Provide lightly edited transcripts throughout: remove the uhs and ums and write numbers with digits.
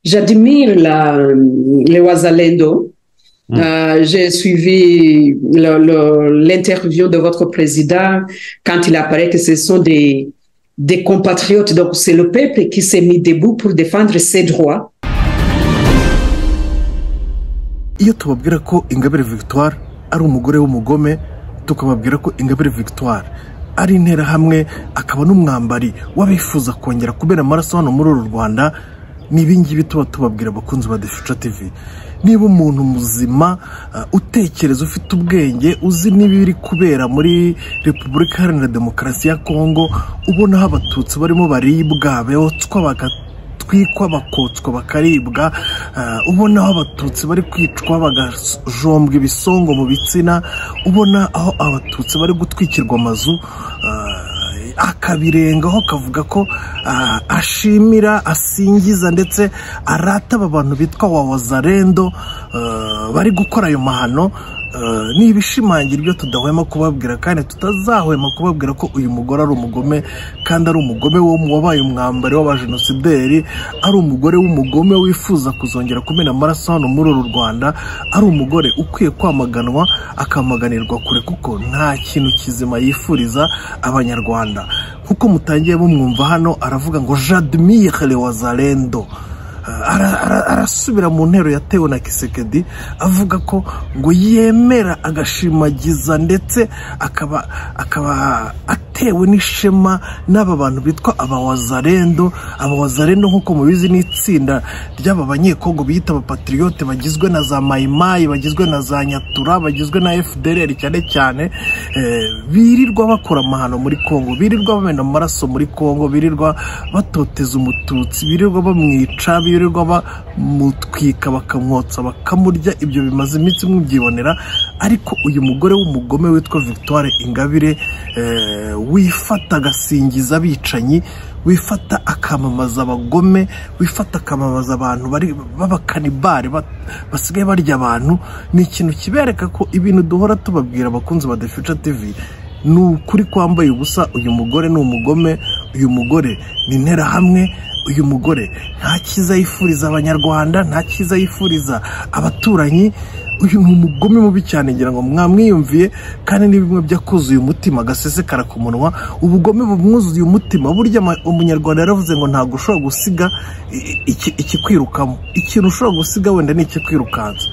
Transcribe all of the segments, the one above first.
J'admire les Wazalendo. J'ai suivi l'interview de votre président quand il apparaît que ce sont des compatriotes. Donc, c'est le peuple qui s'est mis debout pour défendre ses droits. Iyo tubabwira ko Ingabire Victoire ari umugore w'umugome, tukababwira ko Ingabire Victoire ari intera hamwe akaba n'umwambari wabifuza kongera kubera amaraso hano muri uru Rwanda, nibingibi tubabwira abakunzi ba The Future TV. Niba umuntu muzima utekereza, ufite ubwenge, uzi n'ibiri kubera muri Repubulika Iharanira Demokarasi ya Kongo, ubona aho abatutsi barimo baribwa, beotswa bagatwikwa, bakotswa bakaribwa, ubona aho abatutsi bari kwicwa bagajombwa ibisongo mu bitsina, ubona aho abatutsi bari gutwikirwa amazu, akabirengaho kavuga ko ashimira, asingiza ndetse arata aba bantu bitwa Wazalendo bari gukora ayo mahano. Ni ibishimangira ibyo tudahwema kubabwira, kandi tutazahwema kubabwira ko uyu mugore ari umugome, kandi ari umugome wabaye umwambari w'abajenosideri, ari umugore w'umugome wifuza kuzongera kumena amaraso hano muri uru Rwanda, ari umugore ukwiye kwamaganwa akamaganirwa kure, kuko nta kintu kizima yifuriza abanyarwanda. Kuko mutangiye bumwumva hano aravuga ngo j'admire les Wazalendo. Arasubira mu ntero yatewe na Kisekedi avuga ko ngo yemera agashimagiza ndetse akaba atewe n'ishema n'aba bantu bitwa Abawazalendo. Abawazalendo nk'uko mubizi ni itsinda ry'aba banyekongo biyita abapatriote, bagizwe na za Mayimayi, bagizwe na za Nyatura, bagizwe na FDLR cyane birirwa bakora amahano muri Kongo, birirwa bamena amaraso muri Kongo, birirwa batoteza umututsi, birirwa bamwica, birirwa bamutwika, bakamwotsa, bakamurya. Ibyo bimaze iminsi mubyibonera. Ariko uyu mugore w'umugome witwa Victoire Ingabire wifata agasingiza abicanyi, wifata akamamaza abagome, wifata akamamaza abantu bari b'abakanibari basigaye barya abantu, ni ikintu kibereka ko ibintu duhora tubabwira abakunzi ba The Future TV ni ukuri kwambaye ubusa. Uyu mugore ni umugome, uyu mugore ni intera hamwe, uyu mugore nta cyiza yifuriza abanyarwanda, nta cyiza yifuriza abaturanyi. Uyu ni umugome mubi cyane, ngira ngo mwamwiyumviye, kandi ni bimwe byakuzuye umutima gasesekara ku munwa. Ubugome bumwuzuye umutima. Burya umunyarwanda yaravuze ngo ntago ushobora gusiga ikikwirukamo. Ikintu ushobora gusiga wenda ni ikikwirukanza,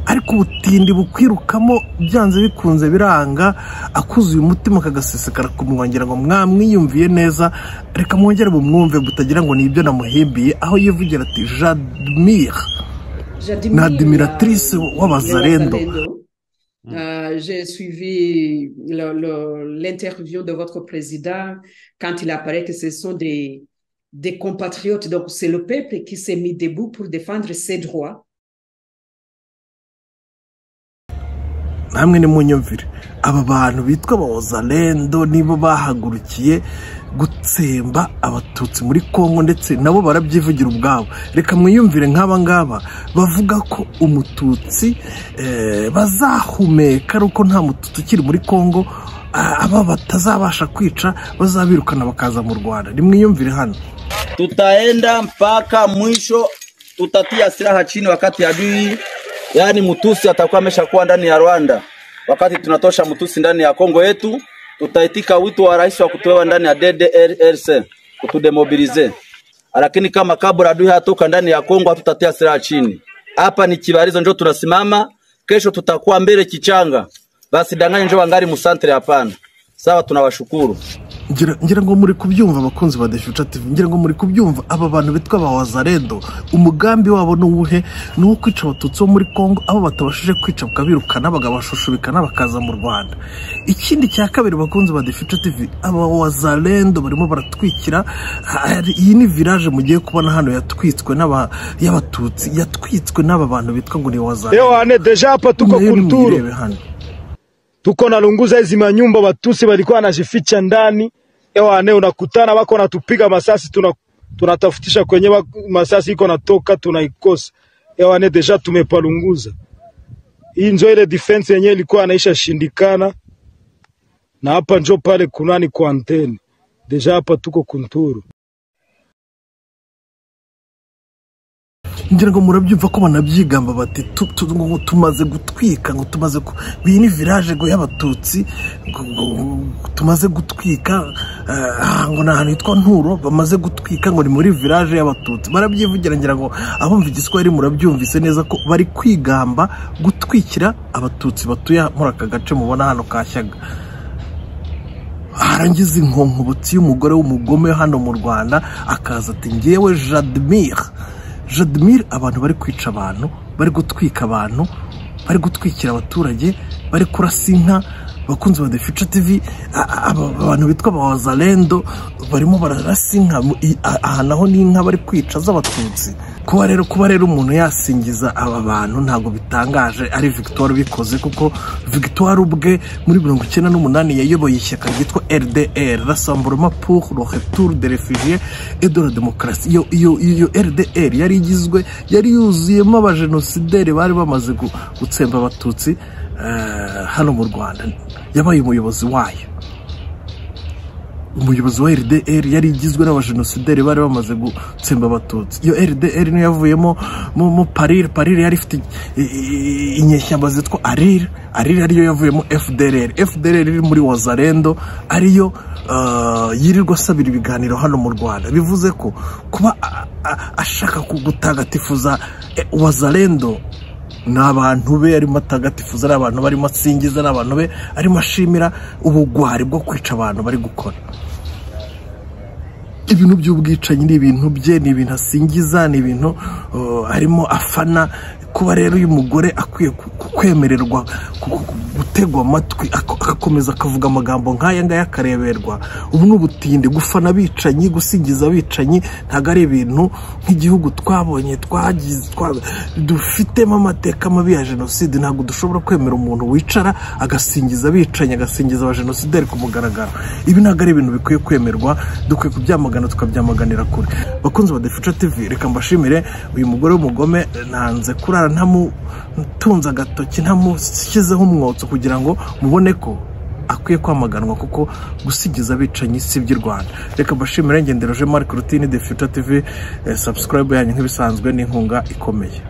ariko ubutindi bukwirukamo byanze bikunze biranga. Akuzuye umutima kagasesekara ku munwa, ngira ngo mwamwiyumviye neza. Reka mwongere bumwumve butagira ngo ni ibyo namuhimbiye, aho yivugira ati j'admire na admiratrice w'Abazalendo. J'ai suivi l'interview de votre président quand il apparaît que ce sont des compatriotes. Donc, c'est le peuple qui s'est mis debout pour défendre ses droits. Namwe ni munyumvire, aba bantu bitwa Abawazalendo nibo bahagurukiye gutsemba abatutsi muri Kongo, ndetse nabo barabyivugira ubwabo. Reka mwiyumvire nk'aba ngaba bavuga ko umututsi bazahumeka, ariko nta mututsi ukiri muri Kongo, aba batazabasha kwica bazabirukana bakaza mu Rwanda. Nimwiyumvire hano, tutaenda mpaka mwisho, tutatia silaha chini wakati adui, yani mtusi atakuwa ameshakuwa ndani ya Rwanda. Wakati tunatosha mtusi ndani ya Kongo yetu, tutaitika wito wa rais wa kutuwewa ndani ya DDRC kutudemobilize. Lakini kama kabla adui hatoka ndani ya Kongo, hatutatia silaha chini. Hapa ni Kibarizo njo tunasimama, kesho tutakuwa mbele Kichanga. Basi danganya njo wangari musantre hapana. Sawa, tunawashukuru. Ngira ngo muri kubyumva abakunzi ba The Future TV, ngira ngo muri kubyumva. Aba bantu bitwa Abawazalendo umugambi wabo n'uwuhe? Ni uwo kwica abatutsi bo muri Kongo, abo batabashije kwica bakabirukana, bagabashushubikana bakaza mu Rwanda. Ikindi cya kabiri bakunzi ba The Future TV, Abawazalendo barimo baratwikira. Iyi ni village mugiye kubona hano yatwitswe y'abatutsi, yatwitswe n'aba bantu bitwa ngo ni Wazalendo. Ane deja hapa tuko Kunturu, tuko nalunguza hizi manyumba, Watusi walikuwa wanajificha ndani. Ane unakutana wako natupiga masasi, tunatafutisha kwenye masasi iko natoka, tunaikosa. Ane deja tumepalunguza. Hii njo ile defense yenye ilikuwa anaisha shindikana, na hapa njo pale kunani kwa antene. Deja hapa tuko Kunturu. ngira ngo murabyumva ko banabyigamba bati tumaze gutwika ngo tumaze iyi ni village ngo y'abatutsi tumaze gutwika ngo nahantu hitwa Nturo bamaze gutwika ngo ni muri village y'abatutsi barabyivugira ngira ngo abumva igiswahili murabyumvise neza ko bari kwigamba gutwikira abatutsi batuye muri aka gace mubona hano Kashaga harangiza inkonkobotsi y'umugore w'umugome hano mu Rwanda akaza ati ngewe Jadmir abantu bari kwica abantu bari gutwika abantu bari gutwikira abaturage bari kurasa inka bakunze ba The Future TV abantu bitwa abawazalendo barimo bararasa inka aha naho ni inka bari kwica z'abatutsi kuba rero umuntu yasingiza aba bantu ntago bitangaje ari Victoire bikoze kuko Victoire ubwe muri 1998 yayoboye ishyaka ryitwa RDR Rassemblement pour le retour des réfugiés et de la démocratie iyo RDR yari yuzuyemo abajenosideri bari bamaze gutsemba abatutsi hano mu Rwanda yabaye umuyobozi wayo umuyobozi wa RDR yari igizwe n'abajenosideri bari bamaze gutsemba abatutsi iyo RDR niyo yavuyemo mu Parir yari ifite inyeshyamba zitwa Arir ariyo yavuyemo FDLR iri muri Wazalendo ariyo yirirwa asabira ibiganiro hano mu Rwanda bivuze ko kuba ashaka kugutagatifuza Wazalendo n'abantu be ari matagatifuza ari abantu bari masingiza n'abantu be ari mashimira ubugwari bwo kwica abantu bari gukora ibintu by'ubwicanyi ni ibintu bye ni ibintu asingiza ni ibintu arimo afana kuba rero uyu mugore akwiye kwemererwa gutegwa amatwi akakomeza akavuga amagambo nk'aya ngaya akareberwa ubu n'ubutinde gufana abicanyi gusingiza abicanyi ntago ari ibintu nk'igihugu twabonye dufitemo amateka mabi ya jenoside ntago dushobora kwemera umuntu wicara agasingiza abicanyi agasingiza abajenosideri ku mugaragaro ibi ntago ari ibintu bikwiye kwemerwa dukwiye kubyamagana tukabyamaganira kure bakunze ba The Future TV reka mbashimire uyu mugore w'umugome nanze kurara ntamutunza agatoki ntamushyizeho umwotso kugira ngo mubone ko akwiye kwamaganwa kuko gusigiza abicanyi si by'u Rwanda reka mbashimire ngenderoje Mark Rutini The Future TV subscribe yanyu nk'ibisanzwe n'inkunga ikomeye